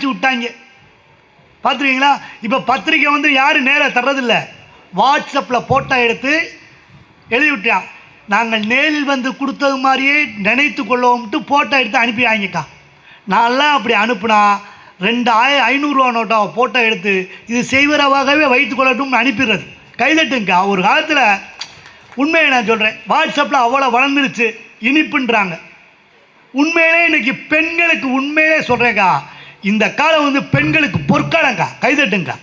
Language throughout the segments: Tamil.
அடித்து விட்டாங்க. பார்த்துருக்கீங்களா? இப்போ பத்திரிக்கை வந்து யாரும் நேராக தர்றதில்லை, வாட்ஸ்அப்பில் ஃபோட்டோ எடுத்து எழுதி விட்டான். நாங்கள் நேரில் வந்து கொடுத்தது மாதிரியே நினைத்து கொள்ளோம்ட்டு ஃபோட்டோ எடுத்து அனுப்பிவாங்கக்கா. நான்லாம் அப்படி அனுப்புனா 2500 நோட்டாக ஃபோட்டோ எடுத்து இது செய்வரவாகவே வைத்து கொள்ளட்டும்னு அனுப்பிடுறது. கைதட்டுங்கக்கா. ஒரு காலத்தில் உண்மையை நான் சொல்கிறேன், வாட்ஸ்அப்பில் அவ்வளோ வளர்ந்துருச்சு, இனிப்புன்றாங்க. உண்மையிலே இன்றைக்கி பெண்களுக்கு உண்மையிலே சொல்கிறேங்க்கா, இந்த காலம் வந்து பெண்களுக்கு பொற்காலங்க்கா. கைதட்டுங்கக்கா.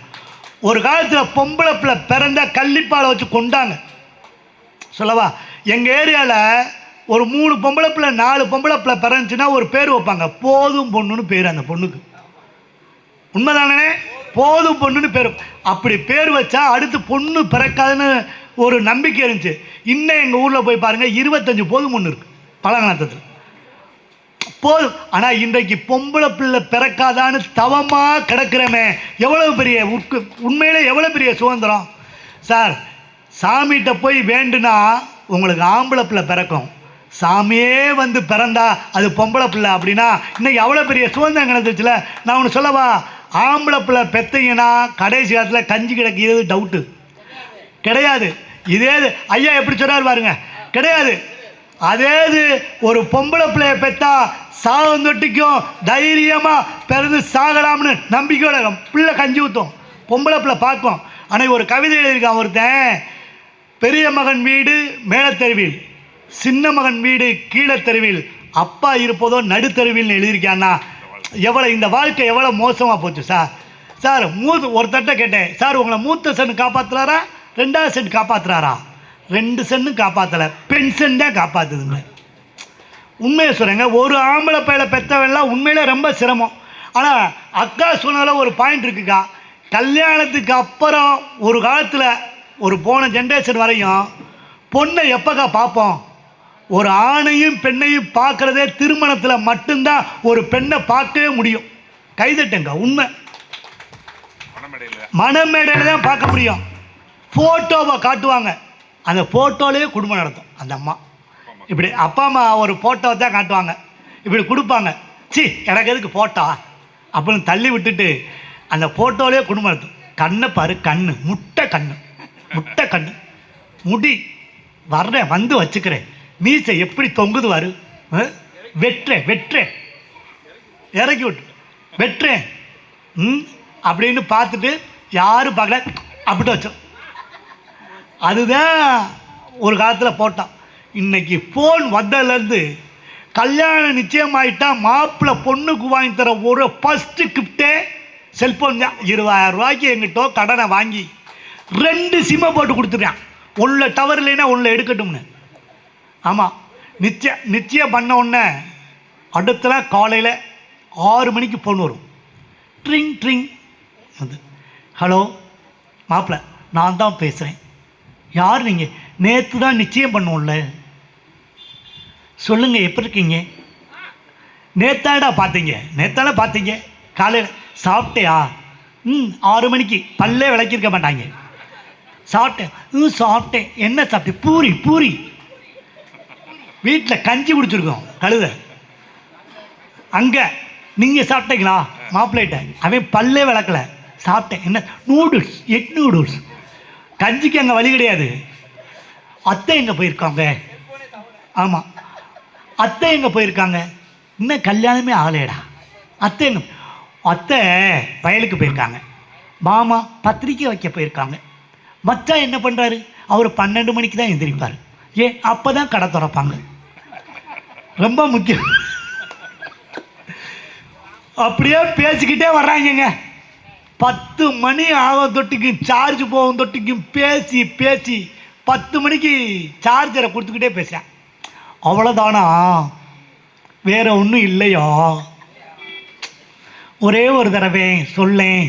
ஒரு காலத்தில் பொம்பளை பிள்ளை பிறந்தா கள்ளிப்பாலை வச்சு கொண்டாங்க. சொல்லவா, எங்கள் ஏரியாவில் ஒரு 3 பொம்பளை பிள்ளை 4 பொம்பளை பிள்ளை பிறந்துச்சுன்னா ஒரு பேர் வைப்பாங்க, போதும் பொண்ணுன்னு பேர் அந்த பொண்ணுக்கு. உண்மைதானே? போதும் பொண்ணுன்னு பேர். அப்படி பேர் வச்சா அடுத்து பொண்ணு பிறக்காதுன்னு ஒரு நம்பிக்கை இருந்துச்சு. இன்னும் எங்கள் ஊரில் போய் பாருங்கள், 25 போதும் பொண்ணு இருக்குது பழங்காலத்தில் போதும். ஆனால் இன்றைக்கு பொம்பளை பிள்ளை பிறக்காதான்னு தவமாக கிடக்கிறமே, எவ்வளோ பெரிய உண்மையிலே எவ்வளோ பெரிய சுதந்திரம் சார். சாமிகிட்ட போய் வேண்டுனா உங்களுக்கு ஆம்பளை பிள்ளை பிறக்கும், சாமியே வந்து பிறந்தா அது பொம்பளை பிள்ளை அப்படின்னா இன்னைக்கு எவ்வளோ பெரிய சுதந்திரம் கிடந்துச்சுல. நான் ஒன்று சொல்லவா, ஆம்பளை பிள்ளை பெற்றீங்கன்னா கடைசி காலத்தில் கஞ்சி கிடைக்கிறது டவுட்டு கிடையாது. இதே ஐயா எப்படி சொல்கிறார் பாருங்க, கிடையாது. அதேது ஒரு பொம்பளை பிள்ளைய பெற்றா சாகந்தொட்டிக்கும் தைரியமாக பிறந்து சாகலாம்னு நம்பிக்கையோட பிள்ளை கஞ்சி ஊற்றும், பொம்பளை பிள்ளை பார்க்கும். ஆனால் ஒரு கவிதை எழுதியிருக்கான் ஒருத்தன், பெரிய மகன் வீடு மேலத்தெருவில், சின்ன மகன் வீடு கீழத்தெருவில், அப்பா இருப்பதோ நடுத்தெருவில் எழுதியிருக்கான்னா எவ்வளோ இந்த வாழ்க்கை எவ்வளோ மோசமாக போச்சு சார். சார் ஒருத்தட்ட கேட்டேன், சார் உங்களை மூத்த சென்னு காப்பாற்றுறாரா 2வது சென் காப்பாற்றுறாரா? 2 சென்னு காப்பாற்றலை, பென்ஷன் தான் காப்பாற்றுதுங்க. உண்மையை சொல்கிறேங்க, ஒரு ஆம்பளை பையில பெற்றவெல்லாம் உண்மையிலே ரொம்ப சிரமம். ஆனால் அக்கா சொன்னதில் ஒரு பாயிண்ட் இருக்குக்கா, கல்யாணத்துக்கு அப்புறம் ஒரு காலத்தில் ஒரு போன ஜென்ரேஷன் வரையும் பொண்ணை எப்போக்கா பார்ப்போம்? ஒரு ஆணையும் பெண்ணையும் பார்க்குறதே திருமணத்தில் மட்டும்தான் ஒரு பெண்ணை பார்க்கவே முடியும். கைதட்டுங்க, உண்மை. மணமேடையில் தான் பார்க்க முடியும். ஃபோட்டோவை காட்டுவாங்க, அந்த ஃபோட்டோலேயே குடும்பம் நடத்தும் அந்த அம்மா. இப்படி அப்பா அம்மா ஒரு ஃபோட்டோவை தான் காட்டுவாங்க, இப்படி கொடுப்பாங்க. சி எனக்கு எதுக்கு ஃபோட்டோ அப்படின்னு தள்ளி விட்டுட்டு அந்த ஃபோட்டோலேயே குடும்பம் நடத்தும். கண்ணை பாரு, கண்ணு முட்டை கண்ணு, முட்டை கண்ணு, முடி வர்றேன் வந்து வச்சுக்கிறேன், மீசை எப்படி தொங்குது வரு, வெட்டுறேன் வெட்டுறேன் இறக்கி விட்டு வெட்டுறேன் அப்படின்னு பார்த்துட்டு யாரும் பார்க்கல அப்படி வச்சோம். அதுதான் ஒரு காலத்தில் போட்டான். இன்னைக்கு ஃபோன் வந்ததுலேருந்து கல்யாணம் நிச்சயமாயிட்டா மாப்பிள்ளை பொண்ணுக்கு வாங்கி தர ஒரு ஃபஸ்ட்டு கிஃப்டே செல்ஃபோன் தான். 20,000 ரூபாய்க்கு எங்கிட்ட கடனை வாங்கி 2 சிம்மை போட்டு கொடுத்துருக்கான். ஒன்றில் டவர் இல்லைன்னா ஒன்றில் எடுக்கட்டும்னு. ஆமாம், நிச்சயம் பண்ண உடனே அடுத்தல காலையில் 6 மணிக்கு ஃபோன் வரும், ட்ரிங் ட்ரிங். அது ஹலோ மாப்பிள்ளை நான் தான் பேசுகிறேன். யார் நீங்கள்? நேற்று தான் நிச்சயம் பண்ணுவோம்ல, சொல்லுங்கள் எப்படி இருக்கீங்க? நேத்தாடா பார்த்தீங்க? நேத்தால பார்த்தீங்க? காலையில் சாப்பிட்டியா? 6 மணிக்கு பல்லே விளக்கியிருக்க மாட்டாங்க. சாப்பிட்டேன். சாப்பிட்டேன். என்ன சாப்பிட்டேன்? பூரி. பூரி வீட்டில் கஞ்சி குடிச்சிருக்கோம் கழுத. அங்கே நீங்கள் சாப்பிட்டீங்களா? மாப்பிள்ளைட்ட அவன் பல்லே விளக்கலை. சாப்பிட்டேன். என்ன? Noodles, egg noodles. கஞ்சிக்கு அங்கே வழி கிடையாது. அத்தை எங்கே போயிருக்காங்க? ஆமாம், அத்தை எங்கே போயிருக்காங்க? இன்னும் கல்யாணமே ஆகலையடா. அத்தை எங்கே? அத்தை வயலுக்கு போயிருக்காங்க. மாமா பத்திரிக்கை வைக்க போயிருக்காங்க. மச்சான் என்ன பண்ணுறாரு? அவர் 12 மணிக்கு தான் எந்திரிப்பார். ஏன்? அப்போ தான் கடை திறப்பாங்க. ரொம்ப முக்கியம். அப்படியே பேசிக்கிட்டே வர்றாங்கங்க. 10 மணி ஆகும் தொட்டிக்கும் சார்ஜ் போகும் தொட்டிக்கும் பேசி பேசி 10 மணிக்கு சார்ஜரை கொடுத்துக்கிட்டே பேசுகிறேன். அவ்வளோதானா? வேற ஒன்றும் இல்லையா? ஒரே ஒரு தடவை சொல்லேன்.